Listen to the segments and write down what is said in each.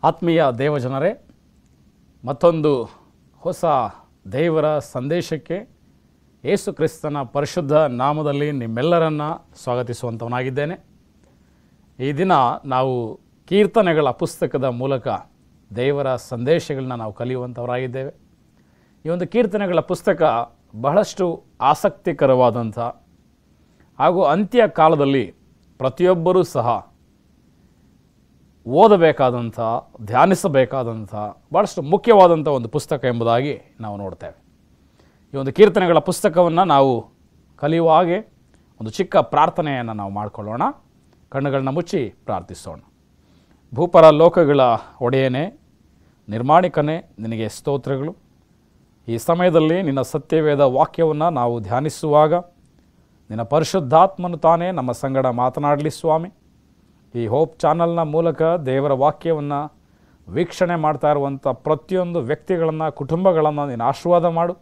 ಆತ್ಮೀಯ ದೇವಜನರೇ, ಮತ್ತೊಂದು ಹೊಸ ದೇವರ ಸಂದೇಶಕ್ಕೆ ಯೇಸು ಕ್ರಿಸ್ತನ ಪರಿಶುದ್ಧ ನಾಮದಲ್ಲಿ ನಿಮ್ಮೆಲ್ಲರನ್ನು ಸ್ವಾಗತಿಸುವಂಥವನಾಗಿದ್ದೇನೆ. ಈ ದಿನ ನಾವು ಕೀರ್ತನೆಗಳ ಪುಸ್ತಕದ ಮೂಲಕ ದೇವರ ಸಂದೇಶಗಳನ್ನ ನಾವು ಕಲಿಯುವಂಥವರಾಗಿದ್ದೇವೆ. ಈ ಒಂದು ಕೀರ್ತನೆಗಳ ಪುಸ್ತಕ ಬಹಳಷ್ಟು ಆಸಕ್ತಿಕರವಾದಂಥ ಹಾಗೂ ಅಂತ್ಯ ಕಾಲದಲ್ಲಿ ಪ್ರತಿಯೊಬ್ಬರೂ ಸಹ ಓದಬೇಕಾದಂಥ, ಧ್ಯಾನಿಸಬೇಕಾದಂಥ ಭಾಳಷ್ಟು ಮುಖ್ಯವಾದಂಥ ಒಂದು ಪುಸ್ತಕ ಎಂಬುದಾಗಿ ನಾವು ನೋಡ್ತೇವೆ. ಈ ಒಂದು ಕೀರ್ತನೆಗಳ ಪುಸ್ತಕವನ್ನು ನಾವು ಕಲಿಯುವ ಹಾಗೆ ಒಂದು ಚಿಕ್ಕ ಪ್ರಾರ್ಥನೆಯನ್ನು ನಾವು ಮಾಡಿಕೊಳ್ಳೋಣ. ಕಣ್ಣುಗಳನ್ನ ಮುಚ್ಚಿ ಪ್ರಾರ್ಥಿಸೋಣ. ಭೂಪರ ಲೋಕಗಳ ಒಡೆಯನೇ, ನಿರ್ಮಾಣಿಕನೇ, ನಿನಗೆ ಸ್ತೋತ್ರಗಳು. ಈ ಸಮಯದಲ್ಲಿ ನಿನ್ನ ಸತ್ಯವೇದ ವಾಕ್ಯವನ್ನು ನಾವು ಧ್ಯಾನಿಸುವಾಗ ನಿನ್ನ ಪರಿಶುದ್ಧಾತ್ಮನು ತಾನೇ ನಮ್ಮ ಸಂಗಡ ಮಾತನಾಡಲಿ ಸ್ವಾಮಿ. ಈ ಹೋಪ್ ಚಾನಲ್ನ ಮೂಲಕ ದೇವರ ವಾಕ್ಯವನ್ನು ವೀಕ್ಷಣೆ ಮಾಡ್ತಾ ಇರುವಂಥ ಪ್ರತಿಯೊಂದು ವ್ಯಕ್ತಿಗಳನ್ನು, ಕುಟುಂಬಗಳನ್ನು ನೀನು ಆಶೀರ್ವಾದ ಮಾಡು.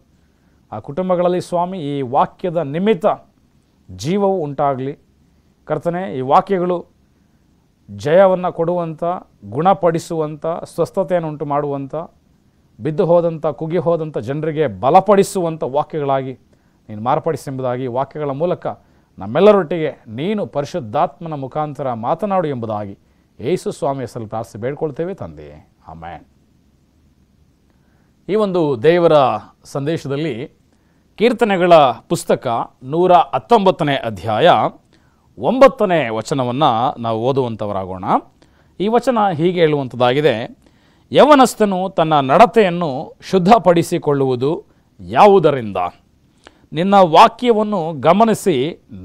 ಆ ಕುಟುಂಬಗಳಲ್ಲಿ ಸ್ವಾಮಿ ಈ ವಾಕ್ಯದ ನಿಮಿತ್ತ ಜೀವವು ಉಂಟಾಗಲಿ. ಕರ್ತನೆ, ಈ ವಾಕ್ಯಗಳು ಜಯವನ್ನು ಕೊಡುವಂಥ, ಗುಣಪಡಿಸುವಂಥ, ಸ್ವಸ್ಥತೆಯನ್ನು ಉಂಟು ಮಾಡುವಂಥ, ಬಿದ್ದು ಹೋದಂಥ, ಕುಗ್ಗಿ ಹೋದಂಥ ಜನರಿಗೆ ಬಲಪಡಿಸುವಂಥ ವಾಕ್ಯಗಳಾಗಿ ನೀನು ಮಾರ್ಪಡಿಸೆಂಬುದಾಗಿ ವಾಕ್ಯಗಳ ಮೂಲಕ ನಮ್ಮೆಲ್ಲರೊಟ್ಟಿಗೆ ನೀನು ಪರಿಶುದ್ಧಾತ್ಮನ ಮುಖಾಂತರ ಮಾತನಾಡು ಎಂಬುದಾಗಿ ಯೇಸು ಸ್ವಾಮಿಯ ಹೆಸರಲ್ಲಿ ಪ್ರಾರ್ಥಿಸಿ ಬೇಡ್ಕೊಳ್ತೇವೆ ತಂದೆಯೇ, ಆಮೆನ್. ಈ ಒಂದು ದೇವರ ಸಂದೇಶದಲ್ಲಿ ಕೀರ್ತನೆಗಳ ಪುಸ್ತಕ 119ನೇ ಅಧ್ಯಾಯ 9ನೇ ವಚನವನ್ನು ನಾವು ಓದುವಂಥವರಾಗೋಣ. ಈ ವಚನ ಹೀಗೆ ಹೇಳುವಂಥದ್ದಾಗಿದೆ: ಯವನಸ್ಥನು ತನ್ನ ನಡತೆಯನ್ನು ಶುದ್ಧಪಡಿಸಿಕೊಳ್ಳುವುದು ಯಾವುದರಿಂದ? ನಿನ್ನ ವಾಕ್ಯವನ್ನು ಗಮನಿಸಿ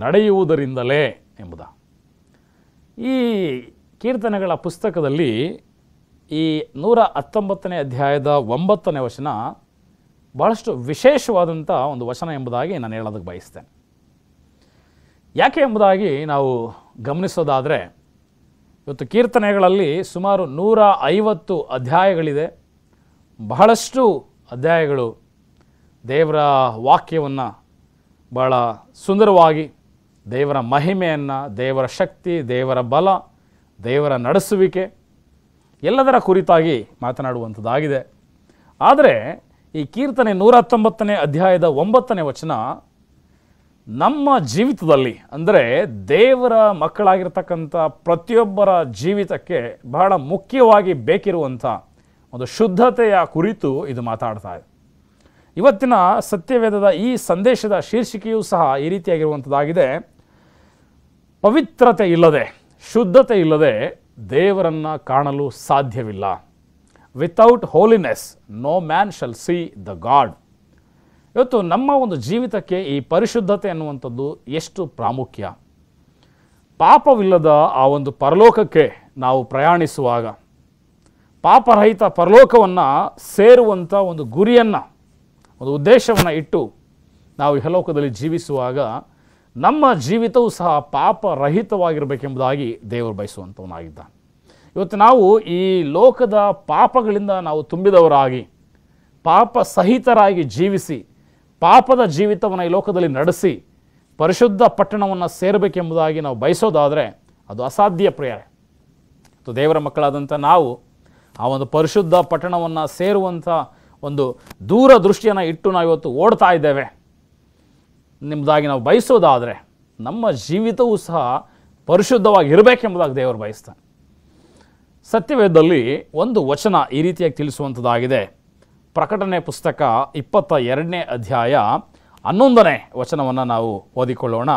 ನಡೆಯುವುದರಿಂದಲೇ ಎಂಬುದ. ಈ ಕೀರ್ತನೆಗಳ ಪುಸ್ತಕದಲ್ಲಿ ಈ 119ನೇ ಅಧ್ಯಾಯದ 9ನೇ ವಚನ ಭಾಳಷ್ಟು ವಿಶೇಷವಾದಂಥ ಒಂದು ವಚನ ಎಂಬುದಾಗಿ ನಾನು ಹೇಳೋದಕ್ಕೆ ಬಯಸ್ತೇನೆ. ಯಾಕೆ ಎಂಬುದಾಗಿ ನಾವು ಗಮನಿಸೋದಾದರೆ, ಇವತ್ತು ಕೀರ್ತನೆಗಳಲ್ಲಿ ಸುಮಾರು 150 ಅಧ್ಯಾಯಗಳಿದೆ. ಬಹಳಷ್ಟು ಅಧ್ಯಾಯಗಳು ದೇವರ ವಾಕ್ಯವನ್ನು ಭಾಳ ಸುಂದರವಾಗಿ, ದೇವರ ಮಹಿಮೆಯನ್ನು, ದೇವರ ಶಕ್ತಿ, ದೇವರ ಬಲ, ದೇವರ ನಡೆಸುವಿಕೆ ಎಲ್ಲದರ ಕುರಿತಾಗಿ ಮಾತನಾಡುವಂಥದ್ದಾಗಿದೆ. ಆದರೆ ಈ ಕೀರ್ತನೆ 119ನೇ ಅಧ್ಯಾಯದ 9ನೇ ವಚನ ನಮ್ಮ ಜೀವಿತದಲ್ಲಿ, ಅಂದರೆ ದೇವರ ಮಕ್ಕಳಾಗಿರ್ತಕ್ಕಂಥ ಪ್ರತಿಯೊಬ್ಬರ ಜೀವಿತಕ್ಕೆ ಬಹಳ ಮುಖ್ಯವಾಗಿ ಬೇಕಿರುವಂಥ ಒಂದು ಶುದ್ಧತೆಯ ಕುರಿತು ಇದು ಮಾತಾಡ್ತಾ ಇದೆ. ಇವತ್ತಿನ ಸತ್ಯವೇದದ ಈ ಸಂದೇಶದ ಶೀರ್ಷಿಕೆಯೂ ಸಹ ಈ ರೀತಿಯಾಗಿರುವಂಥದ್ದಾಗಿದೆ: ಪವಿತ್ರತೆ ಇಲ್ಲದೆ, ಶುದ್ಧತೆ ಇಲ್ಲದೆ ದೇವರನ್ನು ಕಾಣಲು ಸಾಧ್ಯವಿಲ್ಲ. Without holiness no man shall see the God. ಇವತ್ತು ನಮ್ಮ ಒಂದು ಜೀವಿತಕ್ಕೆ ಈ ಪರಿಶುದ್ಧತೆ ಅನ್ನುವಂಥದ್ದು ಎಷ್ಟು ಪ್ರಾಮುಖ್ಯ. ಪಾಪವಿಲ್ಲದ ಆ ಒಂದು ಪರಲೋಕಕ್ಕೆ ನಾವು ಪ್ರಯಾಣಿಸುವಾಗ, ಪಾಪರಹಿತ ಪರಲೋಕವನ್ನು ಸೇರುವಂಥ ಒಂದು ಗುರಿಯನ್ನು, ಒಂದು ಉದ್ದೇಶವನ್ನು ಇಟ್ಟು ನಾವು ಇಹಲೋಕದಲ್ಲಿ ಜೀವಿಸುವಾಗ ನಮ್ಮ ಜೀವಿತವೂ ಸಹ ಪಾಪರಹಿತವಾಗಿರಬೇಕೆಂಬುದಾಗಿ ದೇವರು ಬಯಸುವಂಥವನಾಗಿದ್ದಾನೆ. ಇವತ್ತು ನಾವು ಈ ಲೋಕದ ಪಾಪಗಳಿಂದ ನಾವು ತುಂಬಿದವರಾಗಿ, ಪಾಪ ಸಹಿತರಾಗಿ ಜೀವಿಸಿ, ಪಾಪದ ಜೀವಿತವನ್ನು ಈ ಲೋಕದಲ್ಲಿ ನಡೆಸಿ ಪರಿಶುದ್ಧ ಪಟ್ಟಣವನ್ನು ಸೇರಬೇಕೆಂಬುದಾಗಿ ನಾವು ಬಯಸೋದಾದರೆ ಅದು ಅಸಾಧ್ಯ ಪ್ರೇರಣೆ. ಮತ್ತು ದೇವರ ಮಕ್ಕಳಾದಂಥ ನಾವು ಆ ಒಂದು ಪರಿಶುದ್ಧ ಪಟ್ಟಣವನ್ನು ಸೇರುವಂಥ ಒಂದು ದೂರದೃಷ್ಟಿಯನ್ನು ಇಟ್ಟು ನಾವು ಇವತ್ತು ಓಡ್ತಾ ಇದ್ದೇವೆ ನಿಮ್ಮದಾಗಿ ನಾವು ಬಯಸೋದಾದರೆ ನಮ್ಮ ಜೀವಿತವೂ ಸಹ ಪರಿಶುದ್ಧವಾಗಿ ಇರಬೇಕೆಂಬುದಾಗಿ ದೇವರು ಬಯಸ್ತಾನೆ. ಸತ್ಯವೇದದಲ್ಲಿ ಒಂದು ವಚನ ಈ ರೀತಿಯಾಗಿ ತಿಳಿಸುವಂಥದ್ದಾಗಿದೆ. ಪ್ರಕಟಣೆ ಪುಸ್ತಕ 22ನೇ ಅಧ್ಯಾಯ 11ನೇ ವಚನವನ್ನು ನಾವು ಓದಿಕೊಳ್ಳೋಣ.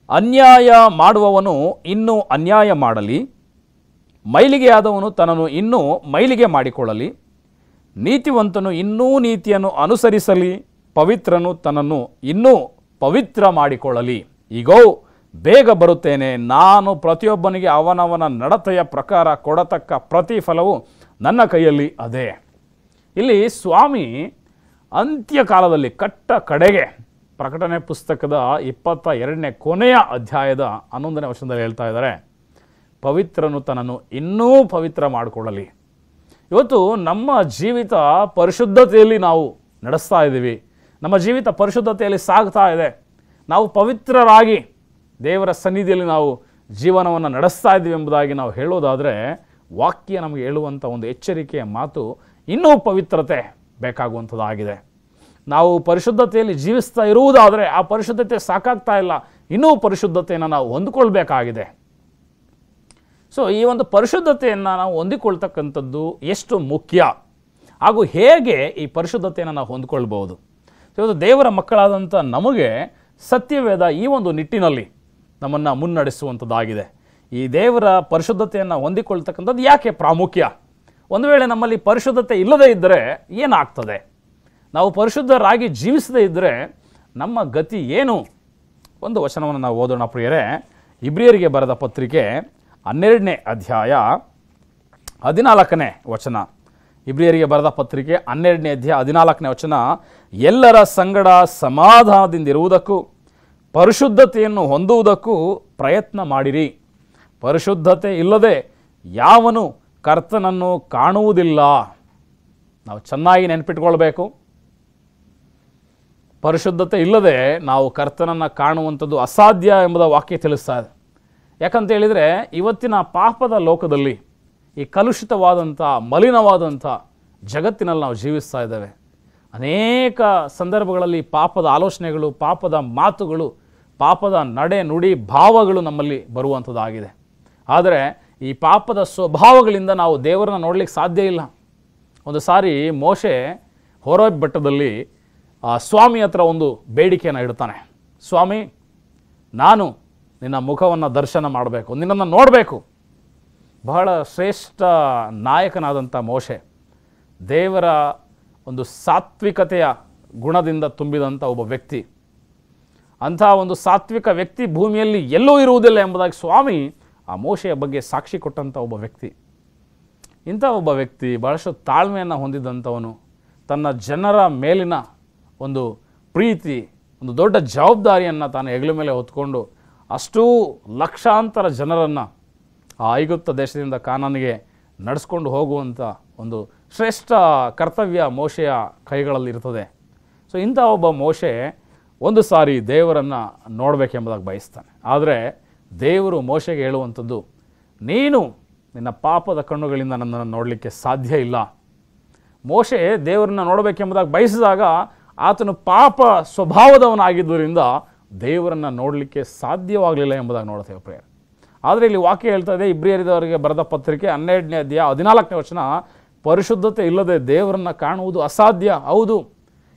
ಅನ್ಯಾಯ ಮಾಡುವವನು ಇನ್ನೂ ಅನ್ಯಾಯ ಮಾಡಲಿ, ಮೈಲಿಗೆಯಾದವನು ತನ್ನನ್ನು ಇನ್ನೂ ಮೈಲಿಗೆ ಮಾಡಿಕೊಳ್ಳಲಿ, ನೀತಿವಂತನು ಇನ್ನೂ ನೀತಿಯನ್ನು ಅನುಸರಿಸಲಿ, ಪವಿತ್ರನು ತನ್ನನ್ನು ಇನ್ನೂ ಪವಿತ್ರ ಮಾಡಿಕೊಳ್ಳಲಿ. ಈಗೋ ಬೇಗ ಬರುತ್ತೇನೆ, ನಾನು ಪ್ರತಿಯೊಬ್ಬನಿಗೆ ಅವನವನ ನಡತೆಯ ಪ್ರಕಾರ ಕೊಡತಕ್ಕ ಪ್ರತಿಫಲವು ನನ್ನ ಕೈಯಲ್ಲಿ ಅದೇ. ಇಲ್ಲಿ ಸ್ವಾಮಿ ಅಂತ್ಯಕಾಲದಲ್ಲಿ ಕಟ್ಟ ಕಡೆಗೆ ಪ್ರಕಟಣೆ ಪುಸ್ತಕದ 22ನೇ ಕೊನೆಯ ಅಧ್ಯಾಯದ 11ನೇ ವಚನದಲ್ಲಿ ಹೇಳ್ತಾ ಇದ್ದಾರೆ, ಪವಿತ್ರನು ತನ್ನನ್ನು ಇನ್ನೂ ಪವಿತ್ರ ಮಾಡಿಕೊಳ್ಳಲಿ. ಇವತ್ತು ನಮ್ಮ ಜೀವಿತ ಪರಿಶುದ್ಧತೆಯಲ್ಲಿ ನಾವು ನಡೆಸ್ತಾ ಇದ್ದೀವಿ. ನಮ್ಮ ಜೀವಿತ ಪರಿಶುದ್ಧತೆಯಲ್ಲಿ ಸಾಗ್ತಾ ಇದೆ. ನಾವು ಪವಿತ್ರರಾಗಿ ದೇವರ ಸನ್ನಿಧಿಯಲ್ಲಿ ನಾವು ಜೀವನವನ್ನು ನಡೆಸ್ತಾ ಇದ್ದೀವಿ ಎಂಬುದಾಗಿ ನಾವು ಹೇಳೋದಾದರೆ ವಾಕ್ಯ ನಮಗೆ ಹೇಳುವಂಥ ಒಂದು ಎಚ್ಚರಿಕೆಯ ಮಾತು, ಇನ್ನೂ ಪವಿತ್ರತೆ ಬೇಕಾಗುವಂಥದ್ದಾಗಿದೆ. ನಾವು ಪರಿಶುದ್ಧತೆಯಲ್ಲಿ ಜೀವಿಸ್ತಾ ಇರುವುದಾದರೆ ಆ ಪರಿಶುದ್ಧತೆ ಸಾಕಾಗ್ತಾ ಇಲ್ಲ, ಇನ್ನೂ ಪರಿಶುದ್ಧತೆಯನ್ನು ನಾವು ಹೊಂದಿಕೊಳ್ಬೇಕಾಗಿದೆ. ಸೊ ಈ ಒಂದು ಪರಿಶುದ್ಧತೆಯನ್ನು ನಾವು ಹೊಂದಿಕೊಳ್ತಕ್ಕಂಥದ್ದು ಎಷ್ಟು ಮುಖ್ಯ, ಹಾಗೂ ಹೇಗೆ ಈ ಪರಿಶುದ್ಧತೆಯನ್ನು ನಾವು ಹೊಂದ್ಕೊಳ್ಬೋದು. ಇವತ್ತು ದೇವರ ಮಕ್ಕಳಾದಂಥ ನಮಗೆ ಸತ್ಯವೇದ ಈ ಒಂದು ನಿಟ್ಟಿನಲ್ಲಿ ನಮ್ಮನ್ನು ಮುನ್ನಡೆಸುವಂಥದ್ದಾಗಿದೆ. ಈ ದೇವರ ಪರಿಶುದ್ಧತೆಯನ್ನು ಹೊಂದಿಕೊಳ್ತಕ್ಕಂಥದ್ದು ಯಾಕೆ ಪ್ರಾಮುಖ್ಯ? ಒಂದು ವೇಳೆ ನಮ್ಮಲ್ಲಿ ಪರಿಶುದ್ಧತೆ ಇಲ್ಲದೇ ಇದ್ದರೆ ಏನಾಗ್ತದೆ? ನಾವು ಪರಿಶುದ್ಧರಾಗಿ ಜೀವಿಸದೇ ಇದ್ದರೆ ನಮ್ಮ ಗತಿ ಏನು? ಒಂದು ವಚನವನ್ನು ನಾವು ಓದೋಣ ಪ್ರಿಯರೇ. ಇಬ್ರಿಯರಿಗೆ ಬರೆದ ಪತ್ರಿಕೆ 12ನೇ ಅಧ್ಯಾಯ 14ನೇ ವಚನ. ಇಬ್ರಿಯರಿಗೆ ಬರೆದ ಪತ್ರಿಕೆ 12ನೇ ಅಧ್ಯಾಯ 14ನೇ ವಚನ. ಎಲ್ಲರ ಸಂಗಡ ಸಮಾಧಾನದಿಂದಿರುವುದಕ್ಕೂ ಪರಿಶುದ್ಧತೆಯನ್ನು ಹೊಂದುವುದಕ್ಕೂ ಪ್ರಯತ್ನ ಮಾಡಿರಿ. ಪರಿಶುದ್ಧತೆ ಇಲ್ಲದೆ ಯಾವನು ಕರ್ತನನ್ನು ಕಾಣುವುದಿಲ್ಲ. ನಾವು ಚೆನ್ನಾಗಿ ನೆನಪಿಟ್ಕೊಳ್ಬೇಕು, ಪರಿಶುದ್ಧತೆ ಇಲ್ಲದೆ ನಾವು ಕರ್ತನನ್ನು ಕಾಣುವಂಥದ್ದು ಅಸಾಧ್ಯ ಎಂಬುದ ವಾಕ್ಯ ತಿಳಿಸ್ತಾ ಇದೆ. ಯಾಕಂತ ಹೇಳಿದರೆ ಇವತ್ತಿನ ಪಾಪದ ಲೋಕದಲ್ಲಿ, ಈ ಕಲುಷಿತವಾದಂಥ ಮಲಿನವಾದಂಥ ಜಗತ್ತಿನಲ್ಲಿ ನಾವು ಜೀವಿಸ್ತಾ ಇದ್ದೇವೆ. ಅನೇಕ ಸಂದರ್ಭಗಳಲ್ಲಿ ಪಾಪದ ಆಲೋಚನೆಗಳು, ಪಾಪದ ಮಾತುಗಳು, ಪಾಪದ ನಡೆ ನುಡಿ ಭಾವಗಳು ನಮ್ಮಲ್ಲಿ ಬರುವಂಥದ್ದಾಗಿದೆ. ಆದರೆ ಈ ಪಾಪದ ಸ್ವಭಾವಗಳಿಂದ ನಾವು ದೇವರನ್ನ ನೋಡಲಿಕ್ಕೆ ಸಾಧ್ಯ ಇಲ್ಲ. ಒಂದು ಸಾರಿ ಮೋಶೆ ಹೋರೇಬ್ ಬೆಟ್ಟದಲ್ಲಿ ಸ್ವಾಮಿ ಹತ್ರ ಒಂದು ಬೇಡಿಕೆಯನ್ನು ಇಡ್ತಾನೆ. ಸ್ವಾಮಿ, ನಾನು ನಿನ್ನ ಮುಖವನ್ನು ದರ್ಶನ ಮಾಡಬೇಕು, ನಿನ್ನನ್ನು ನೋಡಬೇಕು. ಬಹಳ ಶ್ರೇಷ್ಠ ನಾಯಕನಾದಂಥ ಮೋಶೆ, ದೇವರ ಒಂದು ಸಾತ್ವಿಕತೆಯ ಗುಣದಿಂದ ತುಂಬಿದಂಥ ಒಬ್ಬ ವ್ಯಕ್ತಿ. ಅಂಥ ಒಂದು ಸಾತ್ವಿಕ ವ್ಯಕ್ತಿ ಭೂಮಿಯಲ್ಲಿ ಎಲ್ಲೂ ಇರುವುದಿಲ್ಲ ಎಂಬುದಾಗಿ ಸ್ವಾಮಿ ಆ ಮೋಶೆಯ ಬಗ್ಗೆ ಸಾಕ್ಷಿ ಕೊಟ್ಟಂಥ ಒಬ್ಬ ವ್ಯಕ್ತಿ. ಇಂಥ ಒಬ್ಬ ವ್ಯಕ್ತಿ ಬಹಳಷ್ಟು ತಾಳ್ಮೆಯನ್ನು ಹೊಂದಿದಂಥವನು. ತನ್ನ ಜನರ ಮೇಲಿನ ಒಂದು ಪ್ರೀತಿ, ಒಂದು ದೊಡ್ಡ ಜವಾಬ್ದಾರಿಯನ್ನು ತಾನು ಹೆಗಲ ಮೇಲೆ ಹೊತ್ಕೊಂಡು ಅಷ್ಟೂ ಲಕ್ಷಾಂತರ ಜನರನ್ನು ಆ ಐಗುಪ್ತ ದೇಶದಿಂದ ಕಾನಾನಿಗೆ ನಡೆಸ್ಕೊಂಡು ಹೋಗುವಂಥ ಒಂದು ಶ್ರೇಷ್ಠ ಕರ್ತವ್ಯ ಮೋಶೆಯ ಕೈಗಳಲ್ಲಿ ಇರ್ತದೆ. ಸೊ ಇಂಥ ಒಬ್ಬ ಮೋಶೆ ಒಂದು ಸಾರಿ ದೇವರನ್ನು ನೋಡಬೇಕೆಂಬುದಾಗಿ ಬಯಸ್ತಾನೆ. ಆದರೆ ದೇವರು ಮೋಶೆಗೆ ಹೇಳುವಂಥದ್ದು, ನೀನು ನಿನ್ನ ಪಾಪದ ಕಣ್ಣುಗಳಿಂದ ನನ್ನನ್ನು ನೋಡಲಿಕ್ಕೆ ಸಾಧ್ಯ ಇಲ್ಲ. ಮೋಶೆ ದೇವರನ್ನು ನೋಡಬೇಕೆಂಬುದಾಗಿ ಬಯಸಿದಾಗ ಆತನು ಪಾಪ ಸ್ವಭಾವದವನಾಗಿದ್ದರಿಂದ ದೇವರನ್ನು ನೋಡಲಿಕ್ಕೆ ಸಾಧ್ಯವಾಗಲಿಲ್ಲ ಎಂಬುದಾಗಿ ನೋಡ್ತೇವೆ ಪ್ರಿಯರೇ. ಆದರೆ ಇಲ್ಲಿ ವಾಕ್ಯ ಹೇಳ್ತಾ ಇದೆ, ಇಬ್ರಿಯರಿಗೆ ಬರೆದ ಪತ್ರಿಕೆ 12ನೇ ಅಧ್ಯಾಯ 14ನೇ ವಚನ, ಪರಿಶುದ್ಧತೆ ಇಲ್ಲದೆ ದೇವರನ್ನು ಕಾಣುವುದು ಅಸಾಧ್ಯ. ಹೌದು,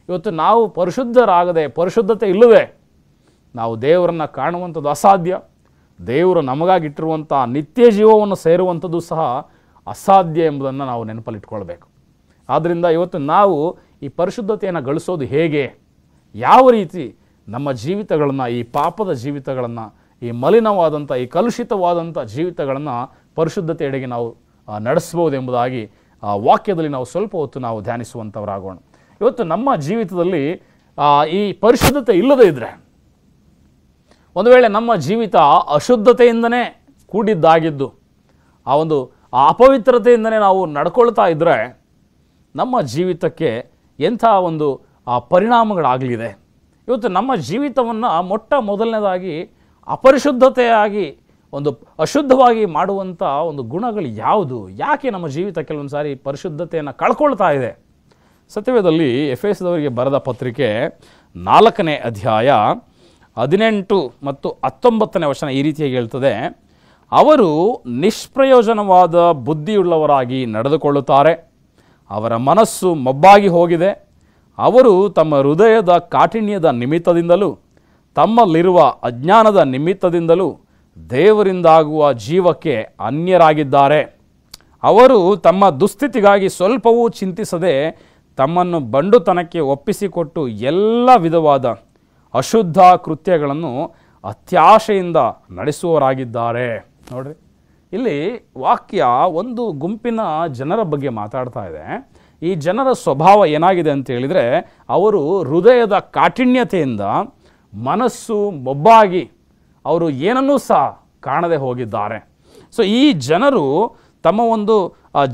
ಇವತ್ತು ನಾವು ಪರಿಶುದ್ಧರಾಗದೆ, ಪರಿಶುದ್ಧತೆ ಇಲ್ಲದೆ ನಾವು ದೇವರನ್ನು ಕಾಣುವಂಥದ್ದು ಅಸಾಧ್ಯ. ದೇವರು ನಮಗಾಗಿಟ್ಟಿರುವಂಥ ನಿತ್ಯ ಜೀವವನ್ನು ಸೇರುವಂಥದ್ದು ಸಹ ಅಸಾಧ್ಯ ಎಂಬುದನ್ನು ನಾವು ನೆನಪಲ್ಲಿಟ್ಕೊಳ್ಬೇಕು. ಆದ್ದರಿಂದ ಇವತ್ತು ನಾವು ಈ ಪರಿಶುದ್ಧತೆಯನ್ನು ಗಳಿಸೋದು ಹೇಗೆ, ಯಾವ ರೀತಿ ನಮ್ಮ ಜೀವಿತಗಳನ್ನು, ಈ ಪಾಪದ ಜೀವಿತಗಳನ್ನು, ಈ ಮಲಿನವಾದಂಥ, ಈ ಕಲುಷಿತವಾದಂಥ ಜೀವಿತಗಳನ್ನು ಪರಿಶುದ್ಧತೆಯೆಡೆಗೆ ನಾವು ನಡೆಸ್ಬೋದು ಎಂಬುದಾಗಿ ವಾಕ್ಯದಲ್ಲಿ ನಾವು ಸ್ವಲ್ಪ ಹೊತ್ತು ನಾವು ಧ್ಯಾನಿಸುವಂಥವರಾಗೋಣ. ಇವತ್ತು ನಮ್ಮ ಜೀವಿತದಲ್ಲಿ ಈ ಪರಿಶುದ್ಧತೆ ಇಲ್ಲದೇ ಇದ್ದರೆ, ಒಂದು ವೇಳೆ ನಮ್ಮ ಜೀವಿತ ಅಶುದ್ಧತೆಯಿಂದನೇ ಕೂಡಿದ್ದಾಗಿದ್ದು, ಆ ಒಂದು ಅಪವಿತ್ರತೆಯಿಂದನೇ ನಾವು ನಡ್ಕೊಳ್ತಾ ಇದ್ದರೆ ನಮ್ಮ ಜೀವಿತಕ್ಕೆ ಎಂಥ ಒಂದು ಪರಿಣಾಮಗಳಾಗಲಿದೆ. ಇವತ್ತು ನಮ್ಮ ಜೀವಿತವನ್ನು ಮೊಟ್ಟ ಮೊದಲನೇದಾಗಿ ಅಪರಿಶುದ್ಧತೆಯಾಗಿ, ಒಂದು ಅಶುದ್ಧವಾಗಿ ಮಾಡುವಂಥ ಒಂದು ಗುಣಗಳು ಯಾವುದು? ಯಾಕೆ ನಮ್ಮ ಜೀವಿತ ಕೆಲವೊಂದು ಸಾರಿ ಪರಿಶುದ್ಧತೆಯನ್ನು ಕಳ್ಕೊಳ್ತಾ ಇದೆ? ಸತ್ಯವೇದದಲ್ಲಿ ಎಫೆಸದವರಿಗೆ ಬರೆದ ಪತ್ರಿಕೆ 4ನೇ ಅಧ್ಯಾಯ 18 ಮತ್ತು 19ನೇ ವಚನ ಈ ರೀತಿಯಾಗಿ ಹೇಳ್ತದೆ, ಅವರು ನಿಷ್ಪ್ರಯೋಜನವಾದ ಬುದ್ಧಿಯುಳ್ಳವರಾಗಿ ನಡೆದುಕೊಳ್ಳುತ್ತಾರೆ, ಅವರ ಮನಸ್ಸು ಮೊಬ್ಬಾಗಿ ಹೋಗಿದೆ, ಅವರು ತಮ್ಮ ಹೃದಯದ ಕಾಠಿಣ್ಯದ ನಿಮಿತ್ತದಿಂದಲೂ ತಮ್ಮಲ್ಲಿರುವ ಅಜ್ಞಾನದ ನಿಮಿತ್ತದಿಂದಲೂ ದೇವರಿಂದಾಗುವ ಜೀವಕ್ಕೆ ಅನ್ಯರಾಗಿದ್ದಾರೆ. ಅವರು ತಮ್ಮ ದುಸ್ಥಿತಿಗಾಗಿ ಸ್ವಲ್ಪವೂ ಚಿಂತಿಸದೆ ತಮ್ಮನ್ನು ಬಂಡುತನಕ್ಕೆ ಒಪ್ಪಿಸಿಕೊಟ್ಟು ಎಲ್ಲ ವಿಧವಾದ ಅಶುದ್ಧ ಕೃತ್ಯಗಳನ್ನು ಅತ್ಯಾಶೆಯಿಂದ ನಡೆಸುವವರಾಗಿದ್ದಾರೆ. ನೋಡ್ರಿ, ಇಲ್ಲಿ ವಾಕ್ಯ ಒಂದು ಗುಂಪಿನ ಜನರ ಬಗ್ಗೆ ಮಾತಾಡ್ತಾ ಇದೆ. ಈ ಜನರ ಸ್ವಭಾವ ಏನಾಗಿದೆ ಅಂತ ಹೇಳಿದರೆ, ಅವರು ಹೃದಯದ ಕಾಠಿಣ್ಯತೆಯಿಂದ ಮನಸ್ಸು ಮೊಬ್ಬಾಗಿ ಅವರು ಏನನ್ನೂ ಸಹ ಕಾಣದೆ ಹೋಗಿದ್ದಾರೆ. ಸೊ ಈ ಜನರು ತಮ್ಮ ಒಂದು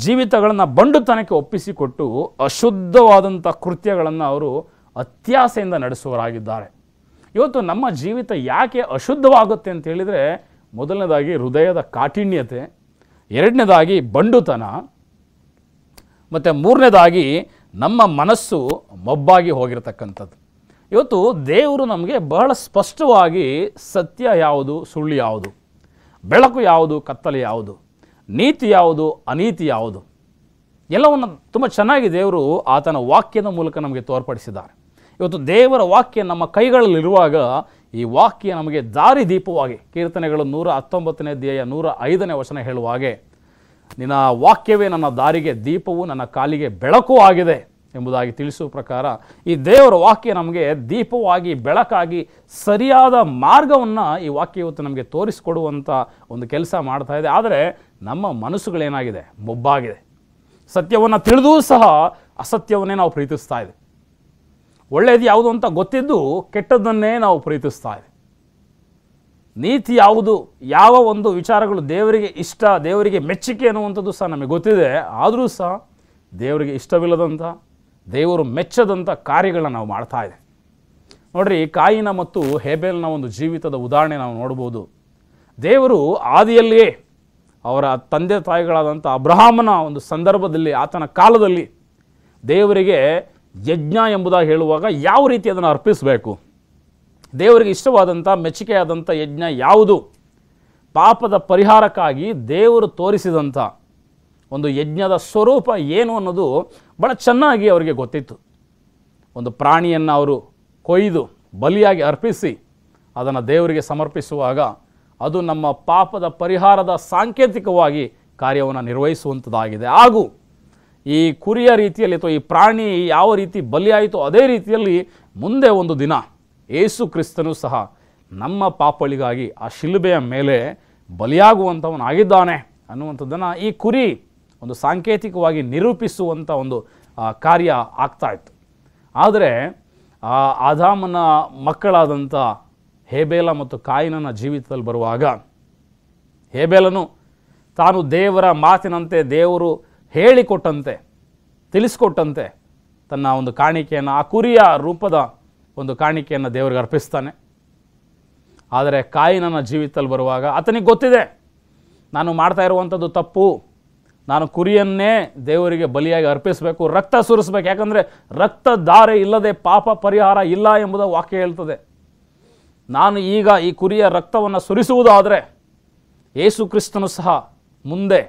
ಜೀವಿತಗಳನ್ನು ಬಂಡುತನಕ್ಕೆ ಒಪ್ಪಿಸಿಕೊಟ್ಟು ಅಶುದ್ಧವಾದಂಥ ಕೃತ್ಯಗಳನ್ನು ಅವರು ಅತ್ಯಾಸೆಯಿಂದ ನಡೆಸುವವರಾಗಿದ್ದಾರೆ. ಇವತ್ತು ನಮ್ಮ ಜೀವಿತ ಯಾಕೆ ಅಶುದ್ಧವಾಗುತ್ತೆ ಅಂತ ಹೇಳಿದರೆ, ಮೊದಲನೇದಾಗಿ ಹೃದಯದ ಕಾಠಿಣ್ಯತೆ, ಎರಡನೇದಾಗಿ ಬಂಡುತನ, ಮತ್ತು ಮೂರನೇದಾಗಿ ನಮ್ಮ ಮನಸ್ಸು ಮೊಬ್ಬಾಗಿ ಹೋಗಿರತಕ್ಕಂಥದ್ದು. ಇವತ್ತು ದೇವರು ನಮಗೆ ಬಹಳ ಸ್ಪಷ್ಟವಾಗಿ ಸತ್ಯ ಯಾವುದು, ಸುಳ್ಳು ಯಾವುದು, ಬೆಳಕು ಯಾವುದು, ಕತ್ತಲೆ ಯಾವುದು, ನೀತಿ ಯಾವುದು, ಅನೀತಿ ಯಾವುದು, ಎಲ್ಲವನ್ನು ತುಂಬ ಚೆನ್ನಾಗಿ ದೇವರು ಆತನ ವಾಕ್ಯದ ಮೂಲಕ ನಮಗೆ ತೋರ್ಪಡಿಸಿದ್ದಾರೆ. ಇವತ್ತು ದೇವರ ವಾಕ್ಯ ನಮ್ಮ ಕೈಗಳಲ್ಲಿರುವಾಗ ಈ ವಾಕ್ಯ ನಮಗೆ ದಾರಿ ದೀಪವಾಗಿ, ಕೀರ್ತನೆಗಳು 119ನೇ ಅಧ್ಯಾಯ 105ನೇ ವಚನ ಹೇಳುವ ಹಾಗೆ, ನಿನ್ನ ವಾಕ್ಯವೇ ನನ್ನ ದಾರಿಗೆ ದೀಪವು, ನನ್ನ ಕಾಲಿಗೆ ಬೆಳಕು ಆಗಿದೆ ಎಂಬುದಾಗಿ ತಿಳಿಸುವ ಪ್ರಕಾರ ಈ ದೇವರ ವಾಕ್ಯ ನಮಗೆ ದೀಪವಾಗಿ, ಬೆಳಕಾಗಿ, ಸರಿಯಾದ ಮಾರ್ಗವನ್ನು ಈ ವಾಕ್ಯ ಇವತ್ತು ನಮಗೆ ತೋರಿಸಿಕೊಡುವಂಥ ಒಂದು ಕೆಲಸ ಮಾಡ್ತಾ ಇದೆ. ಆದರೆ ನಮ್ಮ ಮನಸ್ಸುಗಳೇನಾಗಿದೆ, ಮೊಬ್ಬಾಗಿದೆ. ಸತ್ಯವನ್ನು ತಿಳಿದೂ ಸಹ ಅಸತ್ಯವನ್ನೇ ನಾವು ಪ್ರೀತಿಸ್ತಾ ಇದ್ದೀವಿ. ಒಳ್ಳೆಯದು ಯಾವುದು ಅಂತ ಗೊತ್ತಿದ್ದು ಕೆಟ್ಟದ್ದನ್ನೇ ನಾವು ಪ್ರೀತಿಸ್ತಾ ಇದ್ದೀವಿ. ನೀತಿ ಯಾವುದು, ಯಾವ ಒಂದು ವಿಚಾರಗಳು ದೇವರಿಗೆ ಇಷ್ಟ, ದೇವರಿಗೆ ಮೆಚ್ಚುಗೆ ಅನ್ನುವಂಥದ್ದು ಸಹ ನಮಗೆ ಗೊತ್ತಿದೆ. ಆದರೂ ಸಹ ದೇವರಿಗೆ ಇಷ್ಟವಿಲ್ಲದಂಥ, ದೇವರು ಮೆಚ್ಚದಂಥ ಕಾರ್ಯಗಳನ್ನ ನಾವು ಮಾಡ್ತಾ ಇದ್ದೇವೆ. ನೋಡ್ರಿ, ಕಾಯಿನ ಮತ್ತು ಹೇಬೇಲನ ಒಂದು ಜೀವಿತದ ಉದಾಹರಣೆ ನಾವು ನೋಡ್ಬೋದು. ದೇವರು ಆದಿಯಲ್ಲಿಯೇ ಅವರ ತಂದೆ ತಾಯಿಗಳಾದಂಥ ಅಬ್ರಹಾಮನ ಒಂದು ಸಂದರ್ಭದಲ್ಲಿ, ಆತನ ಕಾಲದಲ್ಲಿ ದೇವರಿಗೆ ಯಜ್ಞ ಎಂಬುದಾಗಿ ಹೇಳುವಾಗ ಯಾವ ರೀತಿ ಅದನ್ನು ಅರ್ಪಿಸಬೇಕು, ದೇವರಿಗೆ ಇಷ್ಟವಾದಂಥ ಮೆಚ್ಚುಗೆಯಾದಂಥ ಯಜ್ಞ ಯಾವುದು, ಪಾಪದ ಪರಿಹಾರಕ್ಕಾಗಿ ದೇವರು ತೋರಿಸಿದಂಥ ಒಂದು ಯಜ್ಞದ ಸ್ವರೂಪ ಏನು ಅನ್ನೋದು ಭಾಳ ಚೆನ್ನಾಗಿ ಅವರಿಗೆ ಗೊತ್ತಿತ್ತು. ಒಂದು ಪ್ರಾಣಿಯನ್ನು ಅವರು ಕೊಯ್ದು ಬಲಿಯಾಗಿ ಅರ್ಪಿಸಿ ಅದನ್ನು ದೇವರಿಗೆ ಸಮರ್ಪಿಸುವಾಗ ಅದು ನಮ್ಮ ಪಾಪದ ಪರಿಹಾರದ ಸಾಂಕೇತಿಕವಾಗಿ ಕಾರ್ಯವನ್ನು ನಿರ್ವಹಿಸುವಂಥದ್ದಾಗಿದೆ. ಹಾಗೂ ಈ ಕುರಿಯ ರೀತಿಯಲ್ಲಿ ಅಥವಾ ಈ ಪ್ರಾಣಿ ಯಾವ ರೀತಿ ಬಲಿಯಾಯಿತು ಅದೇ ರೀತಿಯಲ್ಲಿ ಮುಂದೆ ಒಂದು ದಿನ ಯೇಸು ಕ್ರಿಸ್ತನು ಸಹ ನಮ್ಮ ಪಾಪಗಳಿಗಾಗಿ ಆ ಶಿಲುಬೆಯ ಮೇಲೆ ಬಲಿಯಾಗುವಂಥವನಾಗಿದ್ದಾನೆ ಅನ್ನುವಂಥದ್ದನ್ನು ಈ ಕುರಿ ಒಂದು ಸಾಂಕೇತಿಕವಾಗಿ ನಿರೂಪಿಸುವಂಥ ಒಂದು ಕಾರ್ಯ ಆಗ್ತಾ ಇತ್ತು. ಆದರೆ ಆದಾಮನ ಮಕ್ಕಳಾದಂಥ ಹೇಬೇಲ ಮತ್ತು ಕಾಯಿನನ ಜೀವಿತದಲ್ಲಿ ಬರುವಾಗ, ಹೇಬೇಲನು ತಾನು ದೇವರ ಮಾತಿನಂತೆ, ದೇವರು ಹೇಳಿಕೊಟ್ಟಂತೆ, ತಿಳಿಸ್ಕೊಟ್ಟಂತೆ ತನ್ನ ಒಂದು ಕಾಣಿಕೆಯನ್ನು, ಆ ಕುರಿಯ ರೂಪದ ಒಂದು ಕಾಣಿಕೆಯನ್ನು ದೇವರಿಗೆ ಅರ್ಪಿಸ್ತಾನೆ. ಆದರೆ ಕಾಯಿನನ ಜೀವಿತದಲ್ಲಿ ಬರುವಾಗ ಆತನಿಗೆ ಗೊತ್ತಿದೆ, ನಾನು ಮಾಡ್ತಾ ಇರುವಂಥದ್ದು ತಪ್ಪು, ನಾನು ಕುರಿಯನ್ನೇ ದೇವರಿಗೆ ಬಲಿಯಾಗಿ ಅರ್ಪಿಸಬೇಕು, ರಕ್ತ ಸುರಿಸಬೇಕು. ಯಾಕಂದರೆ ರಕ್ತಧಾರೆ ಇಲ್ಲದೆ ಪಾಪ ಪರಿಹಾರ ಇಲ್ಲ ಎಂಬುದು ವಾಕ್ಯ ಹೇಳ್ತದೆ. ನಾನು ಈಗ ಈ ಕುರಿಯ ರಕ್ತವನ್ನು ಸುರಿಸುವುದಾದರೆ ಯೇಸು ಕ್ರಿಸ್ತನು ಸಹ ಮುಂದೆ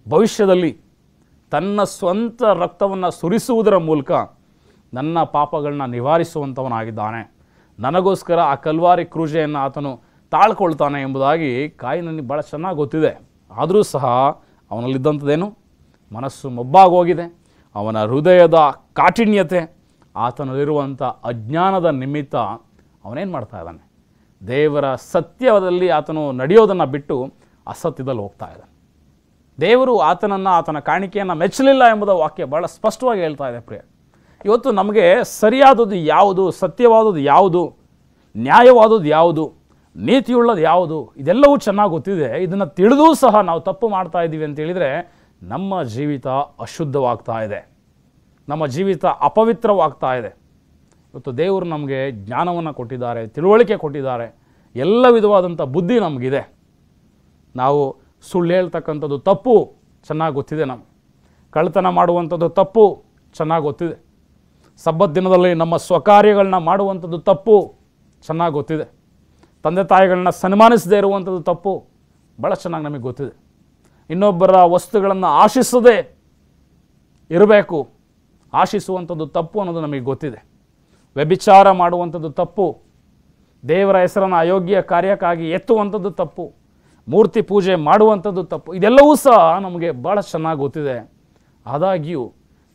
ಭವಿಷ್ಯದಲ್ಲಿ ತನ್ನ ಸ್ವಂತ ರಕ್ತವನ್ನು ಸುರಿಸುವುದರ ಮೂಲಕ ನನ್ನ ಪಾಪಗಳನ್ನ ನಿವಾರಿಸುವಂಥವನಾಗಿದ್ದಾನೆ. ನನಗೋಸ್ಕರ ಆ ಕಲ್ವಾರಿ ಕ್ರೂಜೆಯನ್ನು ಆತನು ತಾಳ್ಕೊಳ್ತಾನೆ ಎಂಬುದಾಗಿ ಕಾಯಿನನಿಗೆ ಭಾಳ ಚೆನ್ನಾಗಿ ಗೊತ್ತಿದೆ. ಆದರೂ ಸಹ ಅವನಲ್ಲಿದ್ದಂಥದ್ದೇನು, ಮನಸ್ಸು ಮೊಬ್ಬಾಗೋಗಿದೆ. ಅವನ ಹೃದಯದ ಕಾಠಿಣ್ಯತೆ, ಆತನಲ್ಲಿರುವಂಥ ಅಜ್ಞಾನದ ನಿಮಿತ್ತ ಅವನೇನು ಮಾಡ್ತಾ ಇದ್ದಾನೆ, ದೇವರ ಸತ್ಯದಲ್ಲಿ ಆತನು ನಡೆಯೋದನ್ನು ಬಿಟ್ಟು ಅಸತ್ಯದಲ್ಲಿ ಹೋಗ್ತಾ ಇದ್ದಾನೆ. ದೇವರು ಆತನನ್ನು, ಆತನ ಕಾಣಿಕೆಯನ್ನು ಮೆಚ್ಚಲಿಲ್ಲ ಎಂಬುದು ವಾಕ್ಯ ಭಾಳ ಸ್ಪಷ್ಟವಾಗಿ ಹೇಳ್ತಾ ಇದೆ. ಪ್ರಿಯ, ಇವತ್ತು ನಮಗೆ ಸರಿಯಾದದ್ದು ಯಾವುದು, ಸತ್ಯವಾದದ್ದು ಯಾವುದು, ನ್ಯಾಯವಾದದ್ದು ಯಾವುದು, ನೀತಿಯುಳ್ಳದು ಯಾವುದು, ಇದೆಲ್ಲವೂ ಚೆನ್ನಾಗಿ ಗೊತ್ತಿದೆ. ಇದನ್ನು ತಿಳಿದೂ ಸಹ ನಾವು ತಪ್ಪು ಮಾಡ್ತಾ ಇದ್ದೀವಿ ಅಂತ ಹೇಳಿದರೆ ನಮ್ಮ ಜೀವಿತ ಅಶುದ್ಧವಾಗ್ತಾ ಇದೆ, ನಮ್ಮ ಜೀವಿತ ಅಪವಿತ್ರವಾಗ್ತಾ ಇದೆ. ಇವತ್ತು ದೇವರು ನಮಗೆ ಜ್ಞಾನವನ್ನು ಕೊಟ್ಟಿದ್ದಾರೆ, ತಿಳುವಳಿಕೆ ಕೊಟ್ಟಿದ್ದಾರೆ, ಎಲ್ಲ ವಿಧವಾದಂಥ ಬುದ್ಧಿ ನಮಗಿದೆ. ನಾವು ಸುಳ್ಳು ಹೇಳ್ತಕ್ಕಂಥದ್ದು ತಪ್ಪು ಚೆನ್ನಾಗಿ ಗೊತ್ತಿದೆ, ನಮಗೆ ಕಳ್ಳತನ ಮಾಡುವಂಥದ್ದು ತಪ್ಪು ಚೆನ್ನಾಗಿ ಗೊತ್ತಿದೆ, ಸಬ್ಬತ್ ದಿನದಲ್ಲಿ ನಮ್ಮ ಸ್ವಕಾರ್ಯಗಳನ್ನ ಮಾಡುವಂಥದ್ದು ತಪ್ಪು ಚೆನ್ನಾಗಿ ಗೊತ್ತಿದೆ, ತಂದೆ ತಾಯಿಗಳನ್ನ ಸನ್ಮಾನಿಸದೇ ಇರುವಂಥದ್ದು ತಪ್ಪು ಭಾಳ ಚೆನ್ನಾಗಿ ನಮಗೆ ಗೊತ್ತಿದೆ, ಇನ್ನೊಬ್ಬರ ವಸ್ತುಗಳನ್ನು ಆಶಿಸದೇ ಇರಬೇಕು, ಆಶಿಸುವಂಥದ್ದು ತಪ್ಪು ಅನ್ನೋದು ನಮಗೆ ಗೊತ್ತಿದೆ, ವ್ಯಭಿಚಾರ ಮಾಡುವಂಥದ್ದು ತಪ್ಪು, ದೇವರ ಹೆಸರನ್ನು ಅಯೋಗ್ಯ ಕಾರ್ಯಕ್ಕಾಗಿ ಎತ್ತುವಂಥದ್ದು ತಪ್ಪು, ಮೂರ್ತಿ ಪೂಜೆ ಮಾಡುವಂಥದ್ದು ತಪ್ಪು. ಇದೆಲ್ಲವೂ ಸಹ ನಮಗೆ ಭಾಳ ಚೆನ್ನಾಗಿ ಗೊತ್ತಿದೆ. ಆದಾಗ್ಯೂ